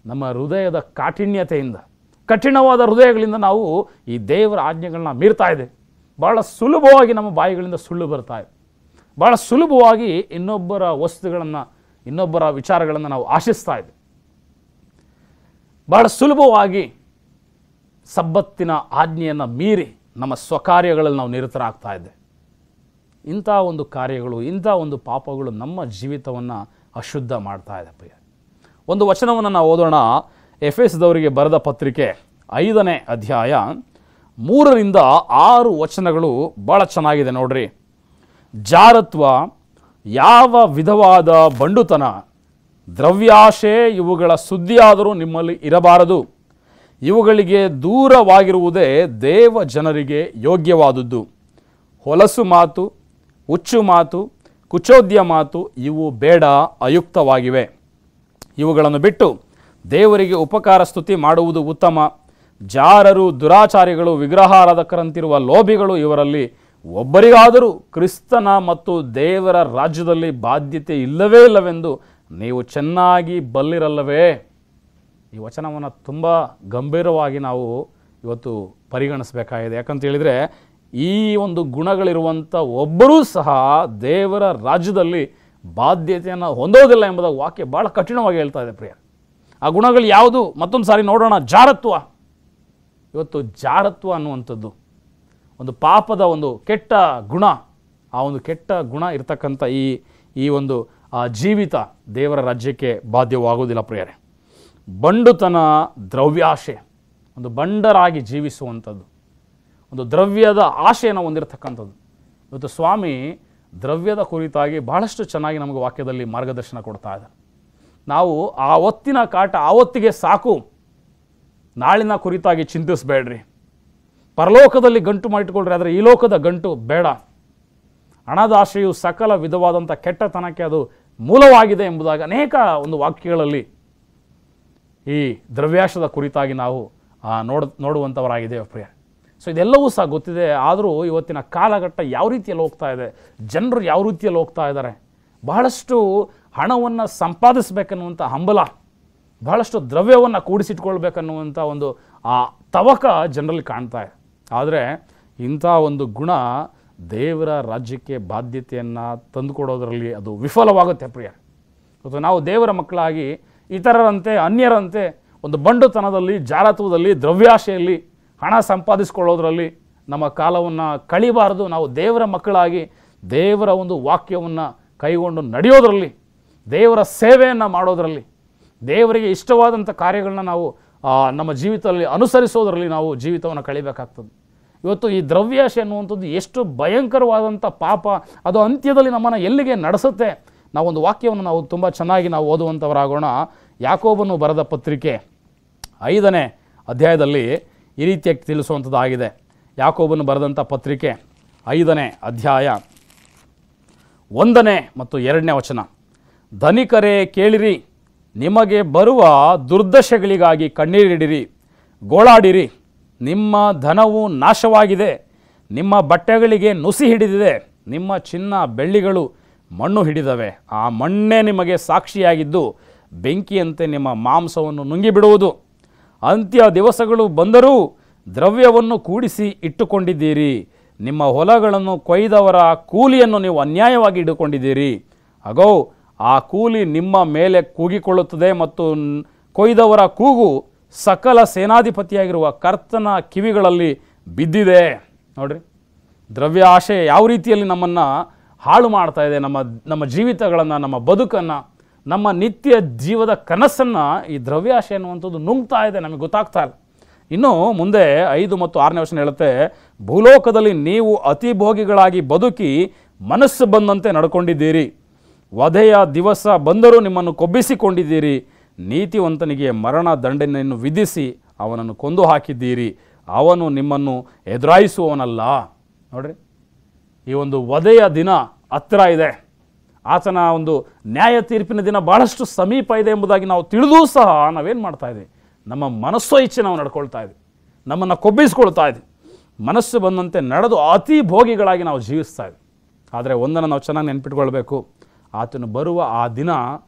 ನಮ್ಮ ಹೃದಯದ ಕಾಠಿಣ್ಯತೆಯಿಂದ, ಕಠಿಣವಾದ ಹೃದಯಗಳಿಂದ ನಾವು ಈ ದೇವರ ಆಜ್ಞೆಗಳನ್ನ ಮೀರ್ತಾ ಇದೆ. ಭಾಳ ಸುಲಭವಾಗಿ ನಮ್ಮ ಬಾಯಿಗಳಿಂದ ಸುಳ್ಳು ಬರ್ತಾ ಇದೆ. ಭಾಳ ಸುಲಭವಾಗಿ ಇನ್ನೊಬ್ಬರ ವಸ್ತುಗಳನ್ನು, ಇನ್ನೊಬ್ಬರ ವಿಚಾರಗಳನ್ನು ನಾವು ಆಶಿಸ್ತಾ ಇದ್ದೇವೆ. ಭಾಳ ಸುಲಭವಾಗಿ ಸಬ್ಬತ್ತಿನ ಆಜ್ಞೆಯನ್ನು ಮೀರಿ ನಮ್ಮ ಸ್ವಕಾರ್ಯಗಳಲ್ಲಿ ನಾವು ನಿರತರಾಗ್ತಾ ಇದ್ದೇವೆ. ಇಂಥ ಒಂದು ಕಾರ್ಯಗಳು, ಇಂಥ ಒಂದು ಪಾಪಗಳು ನಮ್ಮ ಜೀವಿತವನ್ನು ಅಶುದ್ಧ ಮಾಡ್ತಾ ಇದೆ. ಪ್ರಿಯ, ಒಂದು ವಚನವನ್ನು ನಾವು ಓದೋಣ. ಎಫೆಸದವರಿಗೆ ಬರೆದ ಪತ್ರಿಕೆ 5ನೇ ಅಧ್ಯಾಯ 3ರಿಂದ 6 ವಚನಗಳು ಭಾಳ ಚೆನ್ನಾಗಿದೆ ನೋಡ್ರಿ. ಜಾರತ್ವ, ಯಾವ ವಿಧವಾದ ಬಂಡುತನ, ದ್ರವ್ಯಾಶೆ ಇವುಗಳ ಸುದ್ದಿಯಾದರೂ ನಿಮ್ಮಲ್ಲಿ ಇರಬಾರದು. ಇವುಗಳಿಗೆ ದೂರವಾಗಿರುವುದೇ ದೇವ ಜನರಿಗೆ ಯೋಗ್ಯವಾದುದು. ಹೊಲಸು ಮಾತು, ಹುಚ್ಚು ಮಾತು, ಕುಚೋದ್ಯ ಮಾತು ಇವು ಬೇಡ, ಅಯುಕ್ತವಾಗಿವೆ. ಇವುಗಳನ್ನು ಬಿಟ್ಟು ದೇವರಿಗೆ ಉಪಕಾರ ಸ್ತುತಿ ಮಾಡುವುದು ಉತ್ತಮ. ಜಾರರು, ದುರಾಚಾರಿಗಳು, ವಿಗ್ರಹಾರಾಧಕರಂತಿರುವ ಲೋಭಿಗಳು ಇವರಲ್ಲಿ ಒಬ್ಬರಿಗಾದರೂ ಕ್ರಿಸ್ತನ ಮತ್ತು ದೇವರ ರಾಜ್ಯದಲ್ಲಿ ಬಾಧ್ಯತೆ ಇಲ್ಲವೇ ಇಲ್ಲವೆಂದು ನೀವು ಚೆನ್ನಾಗಿ ಬಲ್ಲಿರಲ್ಲವೇ. ಈ ವಚನವನ್ನು ತುಂಬ ಗಂಭೀರವಾಗಿ ನಾವು ಇವತ್ತು ಪರಿಗಣಿಸಬೇಕಾಗಿದೆ. ಯಾಕಂತ ಹೇಳಿದರೆ ಈ ಒಂದು ಗುಣಗಳಿರುವಂಥ ಒಬ್ಬರೂ ಸಹ ದೇವರ ರಾಜ್ಯದಲ್ಲಿ ಬಾಧ್ಯತೆಯನ್ನು ಹೊಂದೋದಿಲ್ಲ ಎಂಬುದಾಗಿ ವಾಕ್ಯ ಭಾಳ ಕಠಿಣವಾಗಿ ಹೇಳ್ತಾ ಇದೆ ಪ್ರಿಯ. ಆ ಗುಣಗಳು ಯಾವುದು? ಮತ್ತೊಂದು ಸಾರಿ ನೋಡೋಣ. ಜಾರತ್ವ. ಇವತ್ತು ಜಾರತ್ವ ಅನ್ನುವಂಥದ್ದು ಒಂದು ಪಾಪದ ಒಂದು ಕೆಟ್ಟ ಗುಣ. ಆ ಒಂದು ಕೆಟ್ಟ ಗುಣ ಇರ್ತಕ್ಕಂಥ ಈ ಒಂದು ಜೀವಿತ ದೇವರ ರಾಜ್ಯಕ್ಕೆ ಬಾಧ್ಯವಾಗುವುದಿಲ್ಲ ಪ್ರಿಯರೇ. ಬಂಡುತನ, ದ್ರವ್ಯಾಶೆ, ಒಂದು ಬಂಡರಾಗಿ ಜೀವಿಸುವಂಥದ್ದು, ಒಂದು ದ್ರವ್ಯದ ಆಶೆಯನ್ನು ಹೊಂದಿರತಕ್ಕಂಥದ್ದು. ಇವತ್ತು ಸ್ವಾಮಿ ದ್ರವ್ಯದ ಕುರಿತಾಗಿ ಬಹಳಷ್ಟು ಚೆನ್ನಾಗಿ ನಮಗೆ ವಾಕ್ಯದಲ್ಲಿ ಮಾರ್ಗದರ್ಶನ ಕೊಡ್ತಾ ಇದ್ದಾರೆ. ನಾವು ಆ ಹೊತ್ತಿನ ಕಾಟ ಆವತ್ತಿಗೆ ಸಾಕು, ನಾಳಿನ ಕುರಿತಾಗಿ ಚಿಂತಿಸಬೇಡ್ರಿ. ಪರಲೋಕದಲ್ಲಿ ಗಂಟು ಮಾಡಿಟ್ಕೊಳ್ರಿ, ಆದರೆ ಈ ಲೋಕದ ಗಂಟು ಬೇಡ. ಹಣದ ಆಶೆಯು ಸಕಲ ವಿಧವಾದಂಥ ಕೆಟ್ಟತನಕ್ಕೆ ಅದು ಮೂಲವಾಗಿದೆ ಎಂಬುದಾಗಿ ಅನೇಕ ಒಂದು ವಾಕ್ಯಗಳಲ್ಲಿ ಈ ದ್ರವ್ಯಾಶದ ಕುರಿತಾಗಿ ನಾವು ನೋಡುವಂಥವರಾಗಿದ್ದೇವೆ ಪ್ರಿಯ. ಸೊ ಇದೆಲ್ಲವೂ ಸಹ ಗೊತ್ತಿದೆ. ಆದರೂ ಇವತ್ತಿನ ಕಾಲಘಟ್ಟ ಯಾವ ರೀತಿಯಲ್ಲಿ ಹೋಗ್ತಾ ಇದೆ, ಜನರು ಯಾವ ರೀತಿಯಲ್ಲಿ ಹೋಗ್ತಾ ಇದ್ದಾರೆ, ಬಹಳಷ್ಟು ಹಣವನ್ನು ಸಂಪಾದಿಸಬೇಕನ್ನುವಂಥ ಹಂಬಲ, ಬಹಳಷ್ಟು ದ್ರವ್ಯವನ್ನು ಕೂಡಿಸಿಟ್ಕೊಳ್ಬೇಕನ್ನುವಂಥ ಒಂದು ಆ ತವಕ ಜನರಲ್ಲಿ ಕಾಣ್ತಾ ಇದೆ. ಆದರೆ ಇಂಥ ಒಂದು ಗುಣ ದೇವರ ರಾಜ್ಯಕ್ಕೆ ಬಾಧ್ಯತೆಯನ್ನು ತಂದುಕೊಡೋದರಲ್ಲಿ ಅದು ವಿಫಲವಾಗುತ್ತೆ ಪ್ರಿಯ. ಮತ್ತು ನಾವು ದೇವರ ಮಕ್ಕಳಾಗಿ ಇತರರಂತೆ, ಅನ್ಯರಂತೆ ಒಂದು ಬಂಡುತನದಲ್ಲಿ, ಜಾರತ್ವದಲ್ಲಿ, ದ್ರವ್ಯಾಶೆಯಲ್ಲಿ, ಹಣ ಸಂಪಾದಿಸಿಕೊಳ್ಳೋದ್ರಲ್ಲಿ ನಮ್ಮ ಕಾಲವನ್ನು ಕಳಿಬಾರದು. ನಾವು ದೇವರ ಮಕ್ಕಳಾಗಿ ದೇವರ ಒಂದು ವಾಕ್ಯವನ್ನು ಕೈಗೊಂಡು ನಡೆಯೋದರಲ್ಲಿ, ದೇವರ ಸೇವೆಯನ್ನು ಮಾಡೋದರಲ್ಲಿ, ದೇವರಿಗೆ ಇಷ್ಟವಾದಂಥ ಕಾರ್ಯಗಳನ್ನ ನಾವು ನಮ್ಮ ಜೀವಿತದಲ್ಲಿ ಅನುಸರಿಸೋದರಲ್ಲಿ ನಾವು ಜೀವಿತವನ್ನು ಕಳಿಬೇಕಾಗ್ತದೆ. ಇವತ್ತು ಈ ದ್ರವ್ಯಾಶೆ ಅನ್ನುವಂಥದ್ದು ಎಷ್ಟು ಭಯಂಕರವಾದಂಥ ಪಾಪ, ಅದು ಅಂತ್ಯದಲ್ಲಿ ನಮ್ಮನ್ನು ಎಲ್ಲಿಗೆ ನಡೆಸುತ್ತೆ. ನಾವೊಂದು ವಾಕ್ಯವನ್ನು ನಾವು ತುಂಬ ಚೆನ್ನಾಗಿ ನಾವು ಓದುವಂಥವರಾಗೋಣ. ಯಾಕೋಬನು ಬರೆದ ಪತ್ರಿಕೆ 5ನೇ ಅಧ್ಯಾಯದಲ್ಲಿ ಈ ರೀತಿಯಾಗಿ ತಿಳಿಸುವಂಥದ್ದಾಗಿದೆ. ಯಾಕೋಬನು ಬರೆದಂಥ ಪತ್ರಿಕೆ 5ನೇ ಅಧ್ಯಾಯ 1ನೇ ಮತ್ತು 2ನೇ ವಚನ. ಧನಿಕರೇ ಕೇಳಿರಿ, ನಿಮಗೆ ಬರುವ ದುರ್ದಶೆಗಳಿಗಾಗಿ ಕಣ್ಣೀರಿಡಿರಿ, ಗೋಳಾಡಿರಿ. ನಿಮ್ಮ ಧನವು ನಾಶವಾಗಿದೆ, ನಿಮ್ಮ ಬಟ್ಟೆಗಳಿಗೆ ನುಸಿ ಹಿಡಿದಿದೆ, ನಿಮ್ಮ ಚಿನ್ನ ಬೆಳ್ಳಿಗಳು ಮಣ್ಣು ಹಿಡಿದವೆ. ಆ ಮಣ್ಣೇ ನಿಮಗೆ ಸಾಕ್ಷಿಯಾಗಿದ್ದು ಬೆಂಕಿಯಂತೆ ನಿಮ್ಮ ಮಾಂಸವನ್ನು ನುಂಗಿಬಿಡುವುದು. ಅಂತ್ಯ ದಿವಸಗಳು ಬಂದರೂ ದ್ರವ್ಯವನ್ನು ಕೂಡಿಸಿ ಇಟ್ಟುಕೊಂಡಿದ್ದೀರಿ, ನಿಮ್ಮ ಹೊಲಗಳನ್ನು ಕೊಯ್ದವರ ಕೂಲಿಯನ್ನು ನೀವು ಅನ್ಯಾಯವಾಗಿ ಇಟ್ಟುಕೊಂಡಿದ್ದೀರಿ. ಅಗೋ, ಆ ಕೂಲಿ ನಿಮ್ಮ ಮೇಲೆ ಕೂಗಿಕೊಳ್ಳುತ್ತದೆ ಮತ್ತು ಕೊಯ್ದವರ ಕೂಗು ಸಕಲ ಸೇನಾಧಿಪತಿಯಾಗಿರುವ ಕರ್ತನ ಕಿವಿಗಳಲ್ಲಿ ಬಿದ್ದಿದೆ. ನೋಡ್ರಿ, ದ್ರವ್ಯ ಆಶೆ ಯಾವ ರೀತಿಯಲ್ಲಿ ನಮ್ಮನ್ನು ಹಾಳು ಮಾಡ್ತಾ ಇದೆ, ನಮ್ಮ ಜೀವಿತಗಳನ್ನು, ನಮ್ಮ ಬದುಕನ್ನು, ನಮ್ಮ ನಿತ್ಯ ಜೀವದ ಕನಸನ್ನು ಈ ದ್ರವ್ಯಾಶೆ ಅನ್ನುವಂಥದ್ದು ನುಂಗ್ತಾ ಇದೆ, ನಮಗೆ ಗೊತ್ತಾಗ್ತಾ ಇಲ್ಲ. ಇನ್ನು ಮುಂದೆ 5 ಮತ್ತು 6ನೇ ವಚನ ಹೇಳುತ್ತೆ, ಭೂಲೋಕದಲ್ಲಿ ನೀವು ಅತಿ ಭೋಗಿಗಳಾಗಿ ಬದುಕಿ ಮನಸ್ಸು ಬಂದಂತೆ ನಡ್ಕೊಂಡಿದ್ದೀರಿ. ವಧೆಯ ದಿವಸ ಬಂದರೂ ನಿಮ್ಮನ್ನು ಕೊಬ್ಬಿಸಿಕೊಂಡಿದ್ದೀರಿ. ನೀತಿವಂತನಿಗೆ ಮರಣ ದಂಡನೆಯನ್ನು ವಿಧಿಸಿ ಅವನನ್ನು ಕೊಂದು ಹಾಕಿದ್ದೀರಿ. ಅವನು ನಿಮ್ಮನ್ನು ಎದುರಾಯಿಸುವವನಲ್ಲ. ನೋಡ್ರಿ, ಈ ಒಂದು ವಧೆಯ ದಿನ ಹತ್ತಿರ ಇದೆ. ಆತನ ಒಂದು ನ್ಯಾಯ ತೀರ್ಪಿನ ದಿನ ಬಹಳಷ್ಟು ಸಮೀಪ ಇದೆ ಎಂಬುದಾಗಿ ನಾವು ತಿಳಿದೂ ಸಹ ನಾವೇನು ಮಾಡ್ತಾ ಇದ್ದೀವಿ? ನಮ್ಮ ಮನಸ್ಸೋ ಇಚ್ಛೆ ನಾವು ನಡ್ಕೊಳ್ತಾ ಇದ್ದೀವಿ, ನಮ್ಮನ್ನು ಕೊಬ್ಬಿಸ್ಕೊಳ್ತಾ ಇದ್ದೀವಿ, ಮನಸ್ಸು ಬಂದಂತೆ ನಡೆದು ಅತಿ ಭೋಗಿಗಳಾಗಿ ನಾವು ಜೀವಿಸ್ತಾ ಇದ್ದೀವಿ. ಆದರೆ ಒಂದನ್ನು ನಾವು ಚೆನ್ನಾಗಿ ನೆನ್ಪಿಟ್ಕೊಳ್ಬೇಕು, ಆತನು ಬರುವ ಆ ದಿನ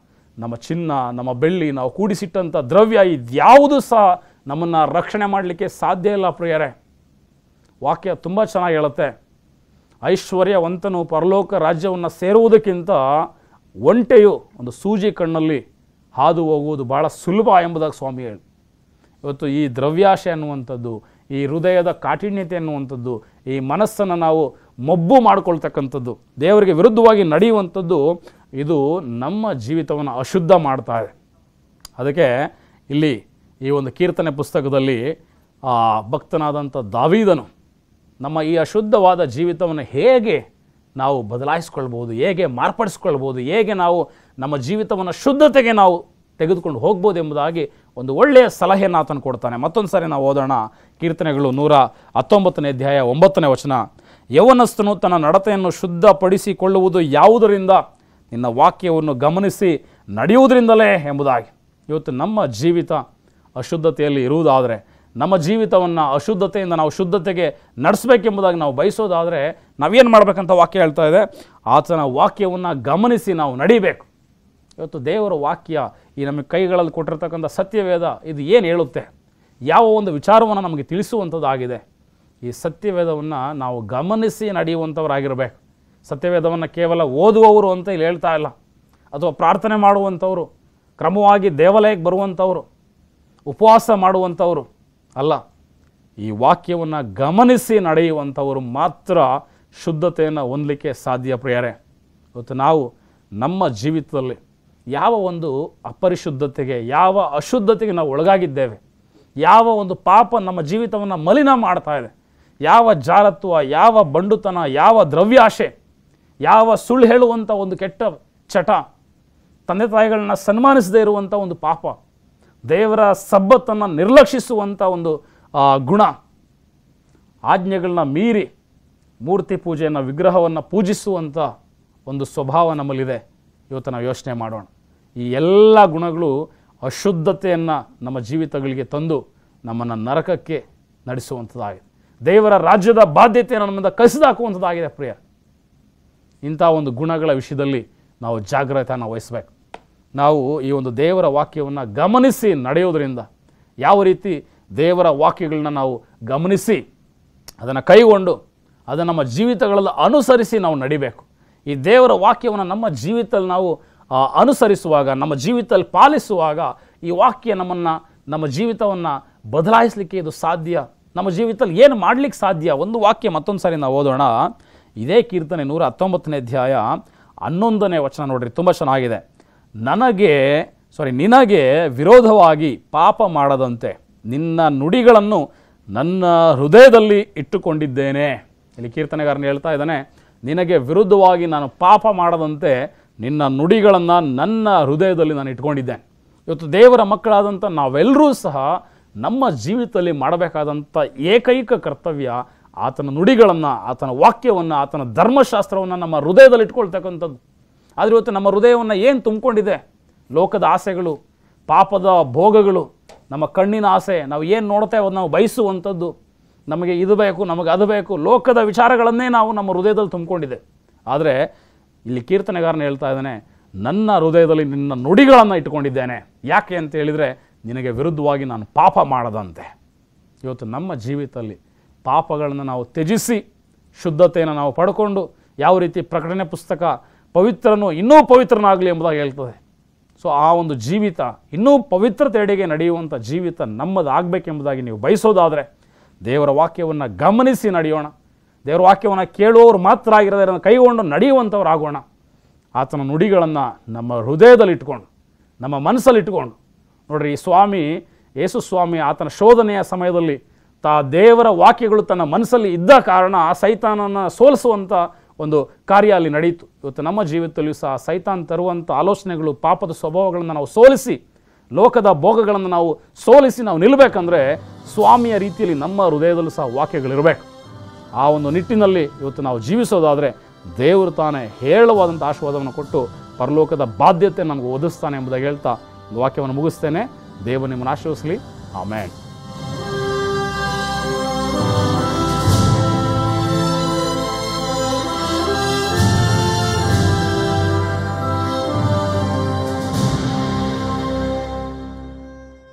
ನಮ್ಮ ಚಿನ್ನ, ನಮ್ಮ ಬೆಳ್ಳಿ, ನಾವು ಕೂಡಿಸಿಟ್ಟಂಥ ದ್ರವ್ಯ ಇದ್ಯಾವುದು ಸಹ ನಮ್ಮನ್ನು ರಕ್ಷಣೆ ಮಾಡಲಿಕ್ಕೆ ಸಾಧ್ಯ ಇಲ್ಲ ಪ್ರಿಯರೇ. ವಾಕ್ಯ ತುಂಬ ಚೆನ್ನಾಗಿ ಹೇಳುತ್ತೆ, ಐಶ್ವರ್ಯವಂತನು ಪರಲೋಕ ರಾಜ್ಯವನ್ನು ಸೇರುವುದಕ್ಕಿಂತ ಒಂಟೆಯು ಒಂದು ಸೂಜಿ ಕಣ್ಣಲ್ಲಿ ಹಾದು ಹೋಗುವುದು ಭಾಳ ಸುಲಭ ಎಂಬುದಾಗಿ ಸ್ವಾಮಿ ಹೇಳಿ. ಇವತ್ತು ಈ ದ್ರವ್ಯಾಶೆ ಅನ್ನುವಂಥದ್ದು, ಈ ಹೃದಯದ ಕಾಠಿಣ್ಯತೆ ಅನ್ನುವಂಥದ್ದು, ಈ ಮನಸ್ಸನ್ನು ನಾವು ಮೊಬ್ಬು ಮಾಡಿಕೊಳ್ತಕ್ಕಂಥದ್ದು, ದೇವರಿಗೆ ವಿರುದ್ಧವಾಗಿ ನಡೆಯುವಂಥದ್ದು, ಇದು ನಮ್ಮ ಜೀವಿತವನ್ನು ಅಶುದ್ಧ ಮಾಡ್ತಾ ಇದೆ. ಅದಕ್ಕೆ ಇಲ್ಲಿ ಈ ಒಂದು ಕೀರ್ತನೆ ಪುಸ್ತಕದಲ್ಲಿ ಭಕ್ತನಾದಂಥ ದಾವೀದನು ನಮ್ಮ ಈ ಅಶುದ್ಧವಾದ ಜೀವಿತವನ್ನು ಹೇಗೆ ನಾವು ಬದಲಾಯಿಸ್ಕೊಳ್ಬೋದು, ಹೇಗೆ ಮಾರ್ಪಡಿಸ್ಕೊಳ್ಬೋದು, ಹೇಗೆ ನಾವು ನಮ್ಮ ಜೀವಿತವನ್ನು ಶುದ್ಧತೆಗೆ ನಾವು ತೆಗೆದುಕೊಂಡು ಹೋಗ್ಬೋದು ಎಂಬುದಾಗಿ ಒಂದು ಒಳ್ಳೆಯ ಸಲಹೆಯನ್ನು ಆತನು ಕೊಡ್ತಾನೆ. ಮತ್ತೊಂದು ಸಾರಿ ನಾವು ಓದೋಣ. ಕೀರ್ತನೆಗಳು 119ನೇ ಅಧ್ಯಾಯ 9ನೇ ವಚನ. ಯೌವನಸ್ಥನು ತನ್ನ ನಡತೆಯನ್ನು ಶುದ್ಧಪಡಿಸಿಕೊಳ್ಳುವುದು ಯಾವುದರಿಂದ? ನಿನ್ನ ವಾಕ್ಯವನ್ನು ಗಮನಿಸಿ ನಡೆಯುವುದರಿಂದಲೇ ಎಂಬುದಾಗಿ. ಇವತ್ತು ನಮ್ಮ ಜೀವಿತ ಅಶುದ್ಧತೆಯಲ್ಲಿ ಇರುವುದಾದರೆ, ನಮ್ಮ ಜೀವಿತವನ್ನು ಅಶುದ್ಧತೆಯಿಂದ ನಾವು ಶುದ್ಧತೆಗೆ ನಡೆಸಬೇಕೆಂಬುದಾಗಿ ನಾವು ಬಯಸೋದಾದರೆ ನಾವೇನು ಮಾಡಬೇಕಂತ ವಾಕ್ಯ ಹೇಳ್ತಾ ಇದೆ? ಆತನ ವಾಕ್ಯವನ್ನು ಗಮನಿಸಿ ನಾವು ನಡಿಬೇಕು. ಇವತ್ತು ದೇವರ ವಾಕ್ಯ, ಈ ನಮಗೆ ಕೈಗಳಲ್ಲಿ ಕೊಟ್ಟಿರ್ತಕ್ಕಂಥ ಸತ್ಯವೇದ, ಇದು ಏನು ಹೇಳುತ್ತೆ, ಯಾವ ಒಂದು ವಿಚಾರವನ್ನು ನಮಗೆ ತಿಳಿಸುವಂಥದ್ದಾಗಿದೆ. ಈ ಸತ್ಯವೇದವನ್ನು ನಾವು ಗಮನಿಸಿ ನಡೆಯುವಂಥವರಾಗಿರಬೇಕು. ಸತ್ಯವೇದವನ್ನು ಕೇವಲ ಓದುವವರು ಅಂತ ಇಲ್ಲಿ ಹೇಳ್ತಾ ಇಲ್ಲ, ಅಥವಾ ಪ್ರಾರ್ಥನೆ ಮಾಡುವಂಥವರು, ಕ್ರಮವಾಗಿ ದೇವಾಲಯಕ್ಕೆ ಬರುವಂಥವರು, ಉಪವಾಸ ಮಾಡುವಂಥವರು ಅಲ್ಲ. ಈ ವಾಕ್ಯವನ್ನು ಗಮನಿಸಿ ನಡೆಯುವಂಥವರು ಮಾತ್ರ ಶುದ್ಧತೆಯನ್ನು ಹೊಂದಲಿಕ್ಕೆ ಸಾಧ್ಯ. ಪ್ರಿಯರೇ, ಇವತ್ತು ನಾವು ನಮ್ಮ ಜೀವಿತದಲ್ಲಿ ಯಾವ ಒಂದು ಅಪರಿಶುದ್ಧತೆಗೆ, ಯಾವ ಅಶುದ್ಧತೆಗೆ ನಾವು ಒಳಗಾಗಿದ್ದೇವೆ, ಯಾವ ಒಂದು ಪಾಪ ನಮ್ಮ ಜೀವಿತವನ್ನು ಮಲಿನ ಮಾಡ್ತಾ ಇದೆ, ಯಾವ ಜಾರತ್ವ, ಯಾವ ಬಂಡುತನ, ಯಾವ ದ್ರವ್ಯಾಶೆ, ಯಾವ ಸುಳ್ಳು ಹೇಳುವಂಥ ಒಂದು ಕೆಟ್ಟ ಚಟ, ತಂದೆ ತಾಯಿಗಳನ್ನ ಸನ್ಮಾನಿಸದೇ ಇರುವಂಥ ಒಂದು ಪಾಪ, ದೇವರ ಸಬ್ಬತ್ತನ್ನು ನಿರ್ಲಕ್ಷಿಸುವಂಥ ಒಂದು ಗುಣ, ಆಜ್ಞೆಗಳನ್ನ ಮೀರಿ ಮೂರ್ತಿ ಪೂಜೆಯನ್ನು, ವಿಗ್ರಹವನ್ನು ಪೂಜಿಸುವಂಥ ಒಂದು ಸ್ವಭಾವ ನಮ್ಮಲ್ಲಿದೆ. ಇವತ್ತು ನಾವು ಯೋಚನೆ ಮಾಡೋಣ. ಈ ಎಲ್ಲ ಗುಣಗಳು ಅಶುದ್ಧತೆಯನ್ನು ನಮ್ಮ ಜೀವಿತಗಳಿಗೆ ತಂದು ನಮ್ಮನ್ನು ನರಕಕ್ಕೆ ನಡೆಸುವಂಥದ್ದಾಗಿದೆ. ದೇವರ ರಾಜ್ಯದ ಬಾಧ್ಯತೆಯನ್ನು ನಮ್ಮಿಂದ ಕಸಿದಾಕುವಂಥದ್ದಾಗಿದೆ. ಪ್ರಿಯ, ಇಂಥ ಒಂದು ಗುಣಗಳ ವಿಷಯದಲ್ಲಿ ನಾವು ಜಾಗ್ರತೆಯನ್ನು ವಹಿಸಬೇಕು. ನಾವು ಈ ಒಂದು ದೇವರ ವಾಕ್ಯವನ್ನು ಗಮನಿಸಿ ನಡೆಯೋದರಿಂದ, ಯಾವ ರೀತಿ ದೇವರ ವಾಕ್ಯಗಳನ್ನ ನಾವು ಗಮನಿಸಿ ಅದನ್ನು ಕೈಗೊಂಡು ಅದನ್ನು ನಮ್ಮ ಜೀವಿತಗಳಲ್ಲಿ ಅನುಸರಿಸಿ ನಾವು ನಡಿಬೇಕು. ಈ ದೇವರ ವಾಕ್ಯವನ್ನು ನಮ್ಮ ಜೀವಿತದಲ್ಲಿ ನಾವು ಅನುಸರಿಸುವಾಗ, ನಮ್ಮ ಜೀವಿತದಲ್ಲಿ ಪಾಲಿಸುವಾಗ, ಈ ವಾಕ್ಯ ನಮ್ಮ ಜೀವಿತವನ್ನು ಬದಲಾಯಿಸಲಿಕ್ಕೆ ಇದು ಸಾಧ್ಯ. ನಮ್ಮ ಜೀವಿತದಲ್ಲಿ ಏನು ಮಾಡಲಿಕ್ಕೆ ಸಾಧ್ಯ? ಒಂದು ವಾಕ್ಯ ಮತ್ತೊಂದು ಸಾರಿ ನಾವು ಓದೋಣ. ಇದೇ ಕೀರ್ತನೆ 119ನೇ ಅಧ್ಯಾಯ 11ನೇ ವಚನ ನೋಡ್ರಿ, ತುಂಬ ಚೆನ್ನಾಗಿದೆ. ನಿನಗೆ ವಿರೋಧವಾಗಿ ಪಾಪ ಮಾಡದಂತೆ ನಿನ್ನ ನುಡಿಗಳನ್ನು ನನ್ನ ಹೃದಯದಲ್ಲಿ ಇಟ್ಟುಕೊಂಡಿದ್ದೇನೆ. ಇಲ್ಲಿ ಕೀರ್ತನೆಗಾರನು ಹೇಳ್ತಾ ಇದ್ದಾನೆ, ನಿನಗೆ ವಿರುದ್ಧವಾಗಿ ನಾನು ಪಾಪ ಮಾಡದಂತೆ ನಿನ್ನ ನುಡಿಗಳನ್ನು ನನ್ನ ಹೃದಯದಲ್ಲಿ ನಾನು ಇಟ್ಕೊಂಡಿದ್ದೇನೆ. ಇವತ್ತು ದೇವರ ಮಕ್ಕಳಾದಂಥ ನಾವೆಲ್ಲರೂ ಸಹ ನಮ್ಮ ಜೀವಿತದಲ್ಲಿ ಮಾಡಬೇಕಾದಂಥ ಏಕೈಕ ಕರ್ತವ್ಯ ಆತನ ನುಡಿಗಳನ್ನು, ಆತನ ವಾಕ್ಯವನ್ನು, ಆತನ ಧರ್ಮಶಾಸ್ತ್ರವನ್ನು ನಮ್ಮ ಹೃದಯದಲ್ಲಿ ಇಟ್ಕೊಳ್ತಕ್ಕಂಥದ್ದು. ಆದರೆ ಇವತ್ತು ನಮ್ಮ ಹೃದಯವನ್ನು ಏನು ತುಂಬಿಕೊಂಡಿದೆ? ಲೋಕದ ಆಸೆಗಳು, ಪಾಪದ ಭೋಗಗಳು, ನಮ್ಮ ಕಣ್ಣಿನ ಆಸೆ, ನಾವು ಏನು ನೋಡ್ತೇವೆ ಅದು ನಾವು ಬಯಸುವಂಥದ್ದು, ನಮಗೆ ಇದು ಬೇಕು, ನಮಗೆ ಅದು ಬೇಕು, ಲೋಕದ ವಿಚಾರಗಳನ್ನೇ ನಾವು ನಮ್ಮ ಹೃದಯದಲ್ಲಿ ತುಂಬಿಕೊಂಡಿದೆ. ಆದರೆ ಇಲ್ಲಿ ಕೀರ್ತನೆಗಾರನ ಹೇಳ್ತಾ ಇದ್ದಾನೆ, ನನ್ನ ಹೃದಯದಲ್ಲಿ ನಿನ್ನ ನುಡಿಗಳನ್ನು ಇಟ್ಕೊಂಡಿದ್ದೇನೆ. ಯಾಕೆ ಅಂತ ಹೇಳಿದರೆ, ನಿನಗೆ ವಿರುದ್ಧವಾಗಿ ನಾನು ಪಾಪ ಮಾಡದಂತೆ. ಇವತ್ತು ನಮ್ಮ ಜೀವಿತದಲ್ಲಿ ಪಾಪಗಳನ್ನು ನಾವು ತ್ಯಜಿಸಿ ಶುದ್ಧತೆಯನ್ನು ನಾವು ಪಡ್ಕೊಂಡು, ಯಾವ ರೀತಿ ಪ್ರಕಟಣೆ ಪುಸ್ತಕ ಪವಿತ್ರನು ಇನ್ನೂ ಪವಿತ್ರನಾಗಲಿ ಎಂಬುದಾಗಿ ಹೇಳ್ತದೆ. ಸೊ ಆ ಒಂದು ಜೀವಿತ ಇನ್ನೂ ಪವಿತ್ರತೆಡೆಗೆ ನಡೆಯುವಂಥ ಜೀವಿತ ನಮ್ಮದಾಗಬೇಕೆಂಬುದಾಗಿ ನೀವು ಬಯಸೋದಾದರೆ ದೇವರ ವಾಕ್ಯವನ್ನು ಗಮನಿಸಿ ನಡೆಯೋಣ. ದೇವರ ವಾಕ್ಯವನ್ನು ಕೇಳುವವರು ಮಾತ್ರ ಆಗಿರದೆ ಅದನ್ನು ಕೈಗೊಂಡು ನಡೆಯುವಂಥವ್ರಾಗೋಣ. ಆತನ ನುಡಿಗಳನ್ನು ನಮ್ಮ ಹೃದಯದಲ್ಲಿ ಇಟ್ಕೊಂಡು, ನಮ್ಮ ಮನಸ್ಸಲ್ಲಿ ಇಟ್ಕೊಂಡು ನೋಡ್ರಿ, ಯೇಸು ಸ್ವಾಮಿ ಆತನ ಶೋಧನೆಯ ಸಮಯದಲ್ಲಿ ದೇವರ ವಾಕ್ಯಗಳು ತನ್ನ ಮನಸ್ಸಲ್ಲಿ ಇದ್ದ ಕಾರಣ ಆ ಸೈತಾನನ್ನು ಸೋಲಿಸುವಂಥ ಒಂದು ಕಾರ್ಯ ಅಲ್ಲಿ ನಡೆಯಿತು. ಇವತ್ತು ನಮ್ಮ ಜೀವಿತದಲ್ಲಿಯೂ ಸಹ ಸೈತಾನ್ ತರುವಂಥ ಆಲೋಚನೆಗಳು, ಪಾಪದ ಸ್ವಭಾವಗಳನ್ನು ನಾವು ಸೋಲಿಸಿ, ಲೋಕದ ಭೋಗಗಳನ್ನು ನಾವು ಸೋಲಿಸಿ ನಾವು ನಿಲ್ಲಬೇಕಂದ್ರೆ ಸ್ವಾಮಿಯ ರೀತಿಯಲ್ಲಿ ನಮ್ಮ ಹೃದಯದಲ್ಲೂ ಸಹ ವಾಕ್ಯಗಳಿರಬೇಕು. ಆ ಒಂದು ನಿಟ್ಟಿನಲ್ಲಿ ಇವತ್ತು ನಾವು ಜೀವಿಸೋದಾದರೆ ದೇವರು ತಾನೇ ಹೇರಳವಾದಂಥ ಆಶೀರ್ವಾದವನ್ನು ಕೊಟ್ಟು ಪರಲೋಕದ ಬಾಧ್ಯತೆ ನಮಗೆ ಒದಗಿಸ್ತಾನೆ ಎಂಬುದಾಗಿ ಹೇಳ್ತಾ ವಾಕ್ಯವನ್ನು ಮುಗಿಸ್ತೇನೆ. ದೇವರು ನಿಮ್ಮನ್ನು ಆಶೀರ್ವದಿಸಲಿ. ಆಮೆನ್.